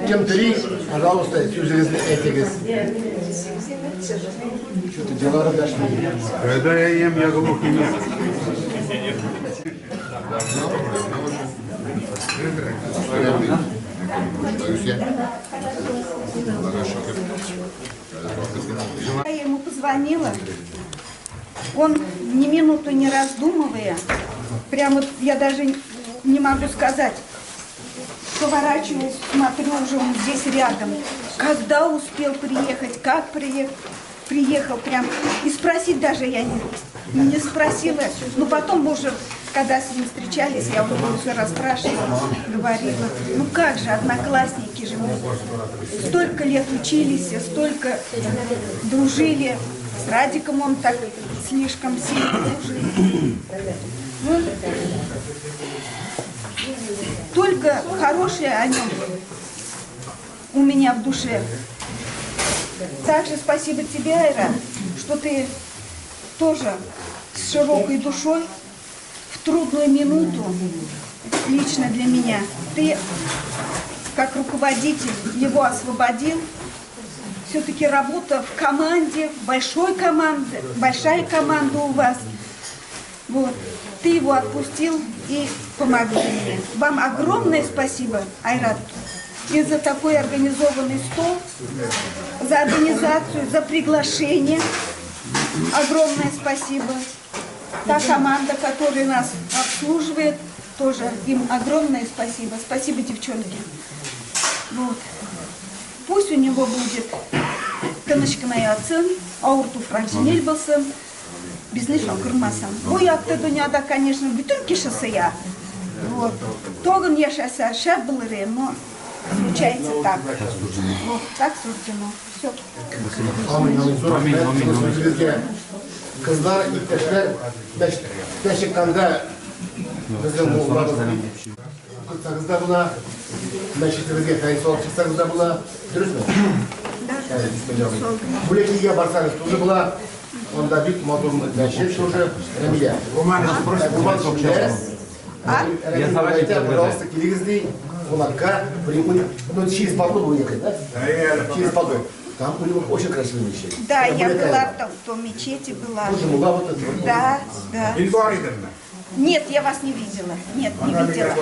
Темтри, пожалуйста, сюзеризны этигес. Что-то дела дошли. Когда я ем, я глух и нет. Я ему позвонила, он ни минуту не раздумывая, прямо я даже не могу сказать, поворачиваюсь, смотрю, уже он здесь рядом. Когда успел приехать, как приехал прям. И спросить даже я не спросила. Но потом мы уже, когда с ним встречались, я уже все расспрашивала, говорила. Ну как же, одноклассники же мы столько лет учились, столько дружили. С Радиком он так слишком сильно дружил. Ну, только хорошее о нем у меня в душе. Также спасибо тебе, Айра, что ты тоже с широкой душой в трудную минуту, лично для меня, ты как руководитель его освободил. Все-таки работа в команде, большая команда у вас. Вот. Ты его отпустил и помогли мне. Вам огромное спасибо, Айрат, и за такой организованный стол, за организацию, за приглашение. Огромное спасибо. Та команда, которая нас обслуживает, тоже им огромное спасибо. Спасибо, девчонки. Вот. Пусть у него будет тыныштыкная атын, ауырту франчинель болсын, бизнес окырмасын. Бу якты дүйняда, конечно, бүтүн киши сыя. Вот. Тогын яшаса шәп булыр, но случается так. Вот, так суждено. Все. Kızlar, iktişler, Beşikkan'da bizim oğullarımız. Kızlar buna, Beşikkan'da kayısı olup çıksanız da buna, dürüst mü? Bu lekliğe barsanız, tuzu buna, onda bir motor Beşik, tuzu Remilya. Roman Şundes. Пожалуйста, Киргизный, Кулака, ну через Павлов уехать, да? Через Павлов. Там у него очень красивые мечети. Да, я была там, в том мечети была. Тоже была вот эта. Да, да. Нет, я вас не видела. Нет, не видела.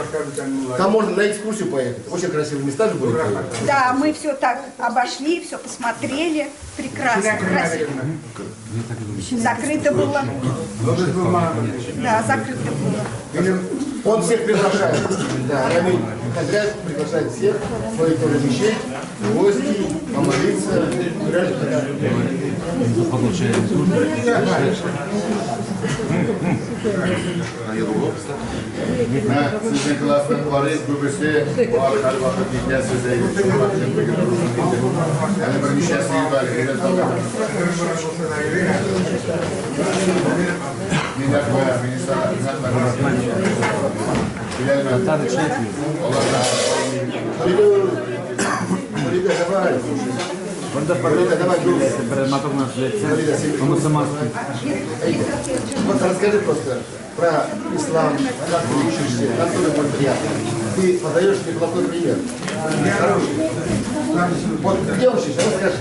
Там можно на экскурсию поехать. Очень красивые места же были. Да, мы все так обошли, все посмотрели. Прекрасно, красиво. Закрыто было. Да, закрыто было. Он всех приглашает. Да, Рамиль Хадряд приглашает всех, своих тоже вещей, в гости, помолиться. Sizin klasmanlarınız bugüsü bu akar vakit bilgiler sözeydi. Yani bir müşahsıyı var. Minnet koyar, minister, bilemem. Вот расскажи просто про ислам, как ты учишься, насколько будет приятно. Ты подаешь неплохой пример. Хороший. Вот где учишься, расскажи.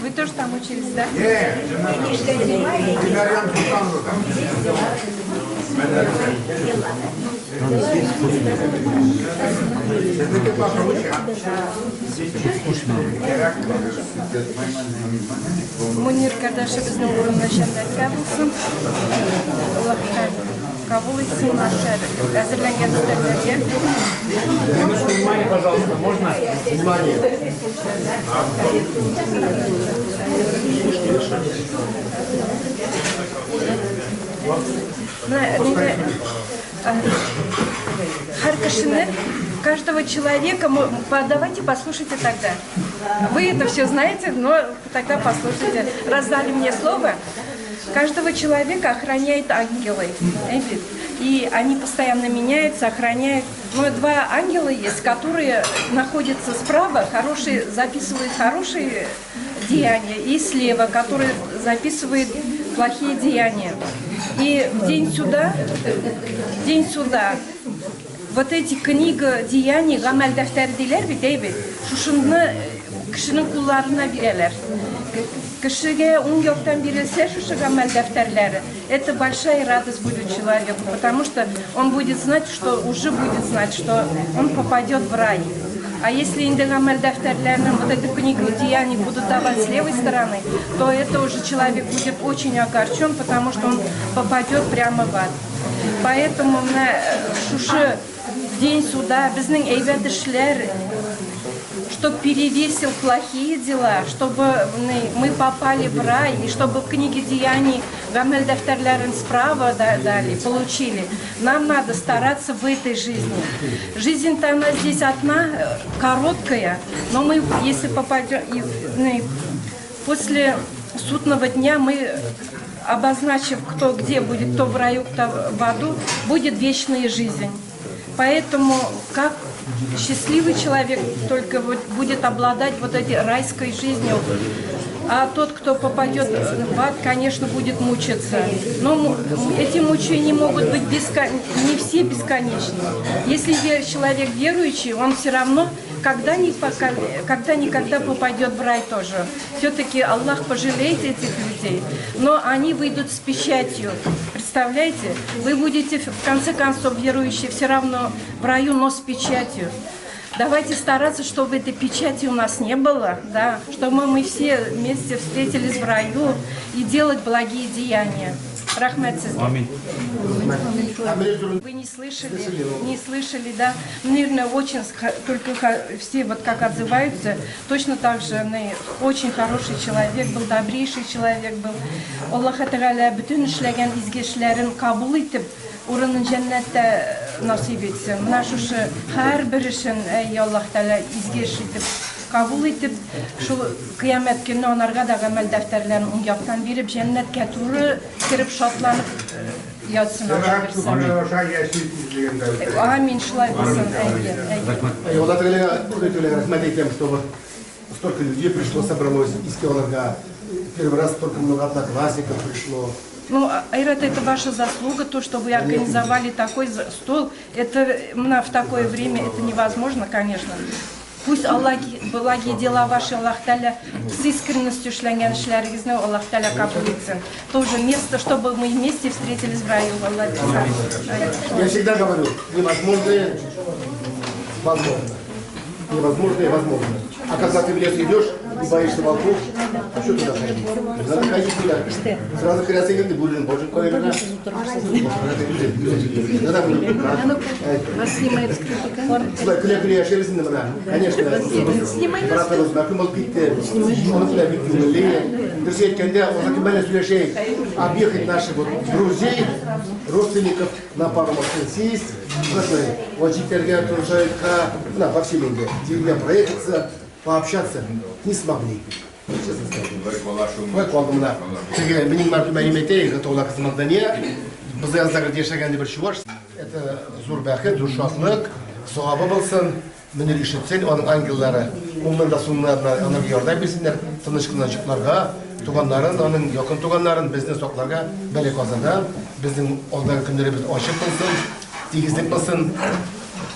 Вы тоже там учились, да? Мунир Кардашевиздің орындашында кәбілсін, кабыл етсін нашар әзірленген істерлерге. Внимание, пожалуйста, можно? Внимание. Каждого человека, давайте послушайте тогда. Вы это все знаете, но тогда послушайте. Раздали мне слово. Каждого человека охраняют ангелы. И они постоянно меняются, охраняют. Но два ангела есть, которые находятся справа, записывают хорошие деяния, и слева, которые записывают плохие деяния. И день суда вот эти книги деяний, гамаль дафтардилер бит, әйбет. Шушынны кішінің кулларына бирәләр. Кешегә 10 елдан бирелсә шушы гамаль дафтарлары, это большая радость будет человеку, потому что он будет знать, что уже будет знать, что он попадет в рай. А если индегамаль дафтарларны вот эту книгу деяний будут давать с левой стороны, то это уже человек будет очень огорчен, потому что он попадет прямо в ад. Поэтому на шушы день суда безнең әйбәт эшләр, чтобы перевесил плохие дела, чтобы мы попали в рай, и чтобы в книге деяний гамаль дафтарларын справа дали, получили. Нам надо стараться в этой жизни. Жизнь-то она здесь одна, короткая, но мы, если попадем, после судного дня мы, обозначив, кто где будет, кто в раю, кто в аду, будет вечная жизнь. Поэтому как счастливый человек только вот будет обладать вот этой райской жизнью, а тот, кто попадет в ад, конечно, будет мучиться. Но эти мучения могут быть не все бесконечны. Если человек верующий, он все равно когда-никогда попадет в рай тоже. Все-таки Аллах пожалеет этих людей, но они выйдут с печатью. Представляете? Вы будете, в конце концов, верующие все равно в раю, но с печатью. Давайте стараться, чтобы этой печати у нас не было, да, чтобы мы все вместе встретились в раю и делать благие деяния. Рахмет. Аминь. Вы не слышали, да? Наверное, очень, только все вот как отзываются, точно так же, очень хороший человек был, добрейший человек был. Аллах Тааля bütün эшләгән изге эшләрен кабул итеп, урынын җәннәттә насип етсен. Менә шушы һәрбер эшен, Аллах Тааля изге эш итеп кабул итеп, шул кыямәт көнне анарга да гамәл дәфтәрләрен уң яктан биреп, җәннәткә туры кирип шатланып ятсын. Амин, шулай булсын. Аллах Тааля рахмәт әйтәм, чтобы столько людей пришло, собралось из Киоларга. Первый раз столько много одноклассников пришло. Ну, Айрат, это ваша заслуга, то, что вы организовали такой стол. Это в такое время это невозможно, конечно. Пусть благие дела ваши, Аллах Тааля, с искренностью эшләнгән эшләрегезне Аллах Тааля кабул итсен. Тоже место, чтобы мы вместе встретились в раю. Я всегда говорю, невозможное возможно. Невозможное возможно. А когда ты в лес идешь и боишься волков, а что туда ходить? Надо ходить туда. Сразу красивый будем, боже, кое-что. Вас снимает скрипка. Кля-кля, шерстный номера. Конечно. Брат его знакомил, питте. Он туда видел. Друзья, когда он закибали с объехать наших друзей, родственников на пару машин сесть. Вот теперь я тоже по всем Инде проехаться, пообщаться не смогли. Честно сказать. Менің мәліметей готовлық қызмандания. Біз яздағы дешегенде бір шуаш. Это зур бәхет, зур шатлық, соғабы болсын, мінер ішітсен, оның ангеллары. Ондан да соңына анығы ярдай білсіндер, тыныш қылынан жүкларға, туғандарын, оның yakın туғандарын біздің соқларға бәле қазада, біздің олдағы күндері біз ашық болсын, тегізлік болсын.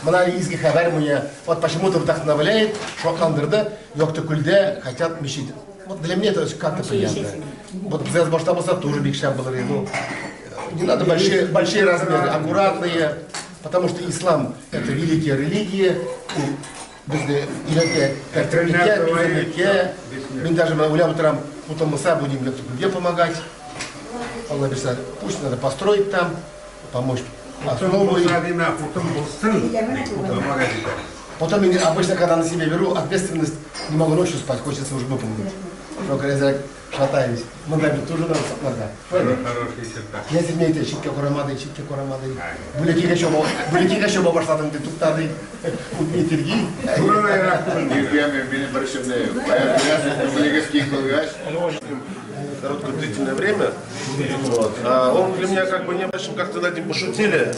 Мына изге хабар мне вот почему-то вдохновляет, шокландырды, Йоктыкүлдә хотят мечеть. Вот для меня это как-то приятно. Вот без башта болса тоже бикша было. Не надо большие размеры, аккуратные, потому что ислам это великая религия. Бізде иләкә кәтерлеккә, мен даже уйлап отырам, потом мы сами будем Йоктыкүлгә помогать. Алла берса, пусть надо построить там, помочь. Потом я обычно, когда на себя беру ответственность, не могу ночью спать, хочется уже выполнить. Только я шатаюсь. Мы тоже надо согласна. Я себе это читки корамады. Были еще бабаштадым, ты тут тады, не терги. Короткое длительное время. Вот. Он для меня как бы не очень как-то над ним пошутили.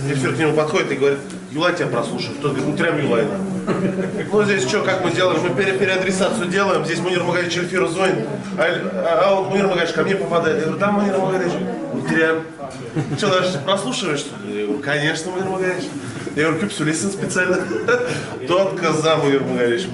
Эфир к нему подходит и говорит: Юлай тебя прослушает. Кто-то говорит: ну трям Юлайна. Ну здесь что, как мы делаем? Мы переадресацию делаем. Здесь Мунир Магарич Эльфир звонит, а он Мунир Магарич ко мне попадает. Я говорю: да, Мунир Магарич. Утрям. Что, даже прослушиваешь, что ли? Я говорю, конечно, Мунир Магаевич. Я говорю, küp сөйлейсің специально. Тот коза, Мунир Магаевич.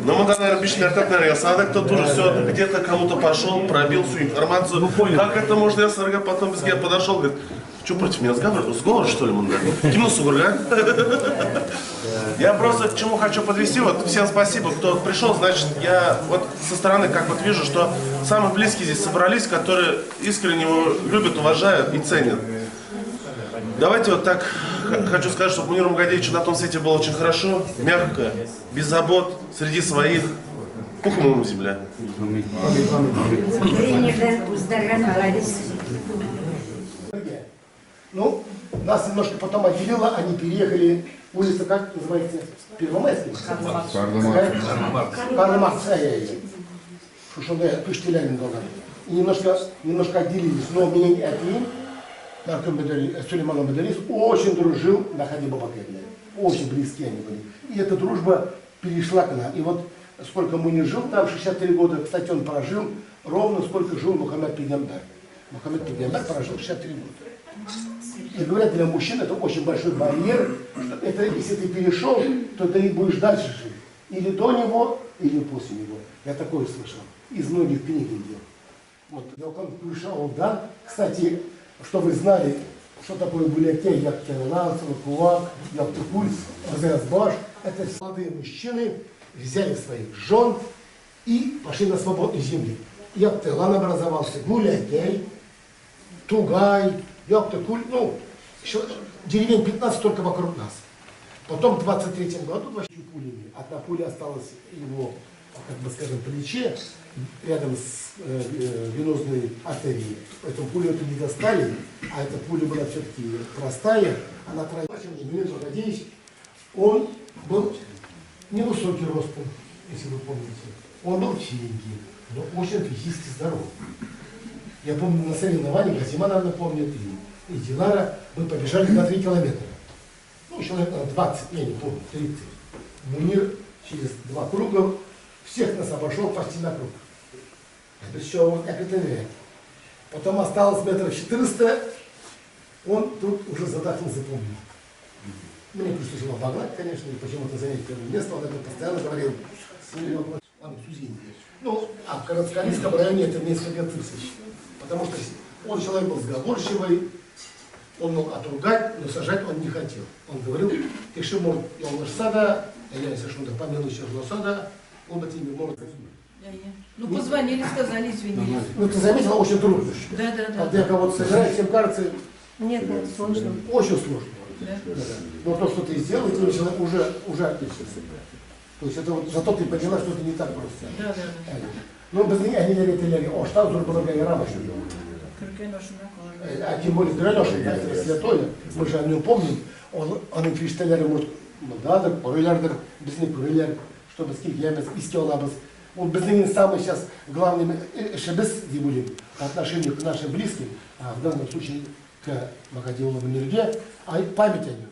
Но мы, наверное, обычно ясадок, тот уже все, где-то кому-то пошел, пробил всю информацию. Как это можно, я СРГ, потом без я подошел, говорит, что против меня сговор, что ли, Мунир? Кимно сугурга? Я просто к чему хочу подвести, вот всем спасибо, кто пришел, значит, я вот со стороны как вот вижу, что самые близкие здесь собрались, которые искренне его любят, уважают и ценят. Давайте вот так, хочу сказать, чтобы Муниру Магаевичу на том свете было очень хорошо, мягко, без забот, среди своих. Пухом ему земля. Ну, нас немножко потом отделило, они переехали, улица как называется? Первомайская? Карла Маркса. Шушоне Пыштелянин была. И немножко отделились, но меня не отделили. Сулейман Бедарис очень дружил на Хади Бабакевне. Очень близкие они были. И эта дружба перешла к нам. И вот сколько мы не жил там, 63 года, кстати, он прожил ровно сколько жил Мухаммед Пегамбар. Мухаммед Пегамбар прожил 63 года. И говорят, для мужчин это очень большой барьер. Это если ты перешел, то ты будешь дальше жить. Или до него, или после него. Я такое слышал. Из многих книг видел. Вот. Кстати, что вы знали, что такое Булякей, Яктеланцев, Кулак, Яктекуль, Азербаш. Это молодые мужчины взяли своих жен и пошли на свободной земле. Яктелан образовался, Булякей, Тугай, Яктекуль, ну, еще деревень 15 только вокруг нас. Потом в 23-м году вообще пулями. Одна пуля осталась его, как бы скажем, плече, рядом с венозной артерией. Поэтому пулю эту не достали, а эта пуля была все-таки простая. Она Мунир Магаевич, он был невысокий ростом, если вы помните. Он был чистенький, но очень физически здоров. Я помню на соревнованиях, Азима, наверное, помнит, и Дилара, мы побежали на 3 километра. Ну, человек на 20, я не помню, 30. Мунир через 2 круга всех нас обошел почти на круг. Это еще вот как это век. Потом осталось метров 400, он тут уже задохнулся, помню. Мне пришлось его обогнать, конечно, и почему-то занять первое место, он это постоянно говорил. Ну, а в Карацкалийском районе это несколько тысяч. Потому что он человек был сговорчивый, он мог отругать, но сажать он не хотел. Он говорил, ты шимон Ялнашсада, я совершенно помянул Шерлосада, он бы тебе может. Ну, позвонили, сказали, извините. Ну, ты заметила, очень трудно. Да. Когда кого-то собирать, всем кажется, Нет, сложно. очень сложно. Да. Но то, что ты сделал, тебе человек уже отлично. То есть это вот, зато ты поняла, что это не так просто. Да. Ну, без них они говорят, о, что тут было гайрама, что а тем более Граношин, это святое, мы же о нем помним, он кричтелер, может, да, порылярдер, без них порыляр, чтобы с кем ямес, искелабас. Он без них самый сейчас главный шебес, где были по отношению к нашим близким, а в данном случае к Махадилову Мирге, а память о нем.